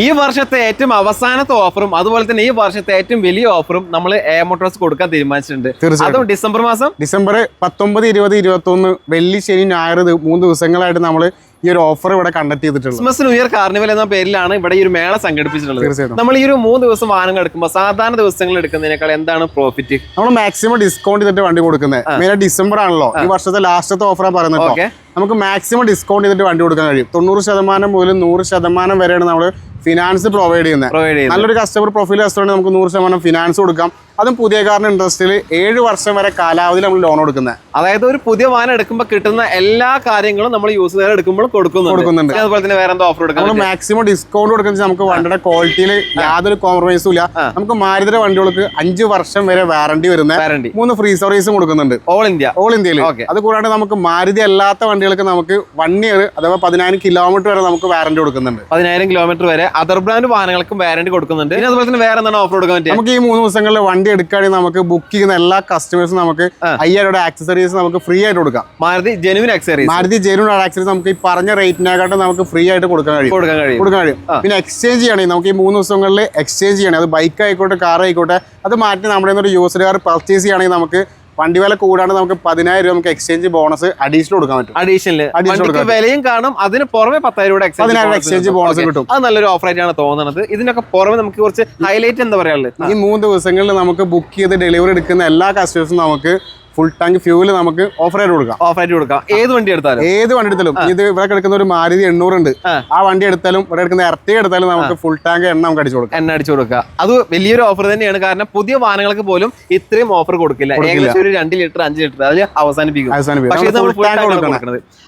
ഈ വർഷത്തെ ഏറ്റവും അവസാനത്തെ ഓഫറും അതുപോലെ തന്നെ ഈ വർഷത്തെ ഏറ്റവും വലിയ ഓഫറും നമ്മൾ എ മോട്ടോഴ്സ് കൊടുക്കാൻ തീരുമാനിച്ചിട്ടുണ്ട്. അതും ഡിസംബർ മാസം ഡിസംബർ 19, 20, 21 വെള്ളി ശനി ഞായർ 3 ദിവസങ്ങളായിട്ട് നമ്മൾ ഈ ഒരു ഓഫർ ഇവിടെ കണ്ടക്ട് ചെയ്തിട്ടുള്ളത്. ക്രിസ്മസ് ന്യൂ ഇയർ കാർണിവൽ എന്ന പേരിലാണ് ഇവിടെ ഈ ഒരു മേള സംഘടിപ്പിച്ചിട്ടുള്ളത്. നമ്മൾ ഈ ഒരു 3 ദിവസം വാഹനങ്ങൾ എടുക്കുമ്പോൾ സാധാരണ ദിവസങ്ങൾ എടുക്കുന്നതിനേക്കാൾ എന്താണ് പ്രോഫിറ്റ്? നമ്മൾ മാക്സിമം ഡിസ്കൗണ്ട് ചെയ്തിട്ട് വണ്ടി കൊടുക്കുന്നത്. മെയിൻ ഡിസംബർ ആണല്ലോ, ഈ വർഷത്തെ ലാസ്റ്റത്തെ ഓഫറാണ് പറയുന്നത്. നമുക്ക് മാക്സിമം ഡിസ്കൗണ്ട് ചെയ്തിട്ട് വണ്ടി കൊടുക്കാൻ കഴിയും. 90% മുതൽ 100% വരെയാണ് നമ്മൾ ഫിനാൻസ് പ്രൊവൈഡ് ചെയ്യുന്നത്. നല്ലൊരു കസ്റ്റമർ പ്രൊഫൈൽ കസ്റ്റമറിന് നമുക്ക് 100% ഫിനാൻസ് കൊടുക്കാം. അതും പുതിയ കാറിന് ഇൻട്രസ്റ്റിൽ 7 വർഷം വരെ കാലാവധിയിൽ നമ്മൾ ലോൺ കൊടുക്കുന്നത്. അതായത് ഒരു പുതിയ വാഹനം എടുക്കുമ്പോൾ കിട്ടുന്ന എല്ലാ കാര്യങ്ങളും നമ്മൾ യൂസ് ചെയ്ത് എടുക്കുമ്പോൾ കൊടുക്കുന്നുണ്ട്. അതുപോലെ തന്നെ വേറെ എന്താ ഓഫർ കൊടുക്കാം? നമ്മൾ മാക്സിമം ഡിസ്കൗണ്ട് കൊടുക്കുന്നത് നമുക്ക് വണ്ടിയുടെ ക്വാളിറ്റിയിൽ യാതൊരു കോംപ്രമൈസും ഇല്ല. നമുക്ക് മാരുതിയുടെ വണ്ടികൾക്ക് 5 വർഷം വരെ വാറണ്ടി വരുന്ന 3 ഫ്രീ സർവീസും കൊടുക്കുന്നുണ്ട് ഓൾ ഇന്ത്യയിൽ. അത് കൂടാതെ നമുക്ക് മാരുതി അല്ലാത്ത വണ്ടികൾക്ക് നമുക്ക് 1 ഇയർ അഥവാ 10,000 കിലോമീറ്റർ വരെ നമുക്ക് വാറണ്ടി കൊടുക്കുന്നുണ്ട്. 10,000 കിലോമീറ്റർ വരെ അതർ ബ്രാൻഡ് വാഹനങ്ങൾക്കും വാറണ്ടി കൊടുക്കുന്നുണ്ട്. അതുപോലെ തന്നെ വേറെ എന്താണ് ഓഫർ കൊടുക്കാൻ പറ്റുക? നമുക്ക് ഈ 3 ദിവസങ്ങളിൽ വണ്ടി എടുക്കുകയാണെങ്കിൽ നമുക്ക് ബുക്ക് ചെയ്യുന്ന എല്ലാ കസ്റ്റമേഴ്സും നമുക്ക് 5000 ആക്സസറീസ് നമുക്ക് ഫ്രീ ആയിട്ട് കൊടുക്കാം. മാരുതി ജെനുവിൻ ആക്സസറീസ് നമുക്ക് ഈ പറഞ്ഞ റേറ്റിനെക്കാട്ടും നമുക്ക് ഫ്രീ ആയിട്ട് കൊടുക്കാൻ കഴിയും. പിന്നെ എക്സ്ചേഞ്ച് ചെയ്യണമെങ്കിൽ നമുക്ക് ഈ 3 ദിവസങ്ങളിൽ എക്സ്ചേഞ്ച് ചെയ്യണം. അത് ബൈക്ക് ആയിക്കോട്ടെ, കാർ ആയിക്കോട്ടെ, അത് മാറ്റി നമ്മുടെ ഒരു യൂസ്ഡ് കാർ പർച്ചേസ് ചെയ്യുകയാണെങ്കിൽ നമുക്ക് വണ്ടി വില കൂടാണ്ട് നമുക്ക് 10,000 രൂപ നമുക്ക് എക്സ്ചേഞ്ച് ബോണസ് അഡീഷണൽ കൊടുക്കാൻ പറ്റും. അഡീഷണൽ വിലയും കാണും, അതിന് പുറമെ 10,000 രൂപ എക്സ്ചേഞ്ച് ബോണസ് കിട്ടും. അത് നല്ലൊരു ഓഫർ ആയിട്ടാണ് തോന്നുന്നത്. ഇതിനൊക്കെ പുറമെ നമുക്ക് കുറച്ച് ഹൈലൈറ്റ് എന്താ പറയാനുള്ളത്? ഈ 3 ദിവസങ്ങളിൽ നമുക്ക് ബുക്ക് ചെയ്ത് ഡെലിവറി എടുക്കുന്ന എല്ലാ കസ്റ്റമേഴ്സും നമുക്ക് ഫുൾ ടാങ്ക് ഫ്യൂല് നമുക്ക് ഓഫർ ആയിട്ട് കൊടുക്കാം. ഏത് വണ്ടി എടുത്താലും ഇത് ഇവിടെ കിടക്കുന്ന ഒരു മാരുതി 800 ഉണ്ട്, ആ വണ്ടി എടുത്താലും ഇവിടെ എടുക്കുന്ന എർട്ടിക എടുത്താലും നമുക്ക് ഫുൾ ടാങ്ക് എണ്ണ നമുക്ക് അടിച്ചു കൊടുക്കാം. അത് വലിയൊരു ഓഫർ തന്നെയാണ്. കാരണം പുതിയ വാഹനങ്ങൾക്ക് പോലും ഇത്രയും ഓഫർ കൊടുക്കില്ല. ഏകദേശം ഒരു 2 ലിറ്റർ 5 ലിറ്റർ അതിൽ അവസാനിപ്പിക്കും.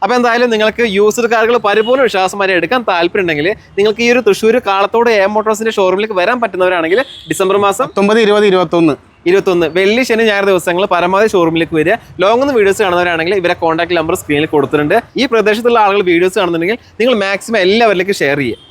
അപ്പൊ എന്തായാലും നിങ്ങൾക്ക് യൂസ്ഡ് കാറുകൾ പരിപൂർണ്ണ വിശ്വാസമാരെ എടുക്കാൻ താല്പര്യം ഉണ്ടെങ്കിൽ നിങ്ങൾക്ക് ഈ ഒരു തൃശ്ശൂർ കാളത്തോട് എ മോട്ടോഴ്സിന്റെ ഷോറൂമിലേക്ക് വരാൻ പറ്റുന്നവരാണെങ്കിൽ ഡിസംബർ മാസം 19, 20, 21 വെള്ളി ശനി ഞായർ ദിവസങ്ങൾ പരമാവധി ഷോറൂമിലേക്ക് വരിക. ലോങ് വീഡിയോസ് കാണുന്നവരാണെങ്കിൽ ഇവരെ കോൺടാക്ട് നമ്പർ സ്ക്രീനിൽ കൊടുത്തിട്ടുണ്ട്. ഈ പ്രദേശത്തുള്ള ആളുകൾ വീഡിയോസ് കാണുന്നുണ്ടെങ്കിൽ നിങ്ങൾ മാക്സിമം എല്ലാവരിലേക്ക് ഷെയർ ചെയ്യുക.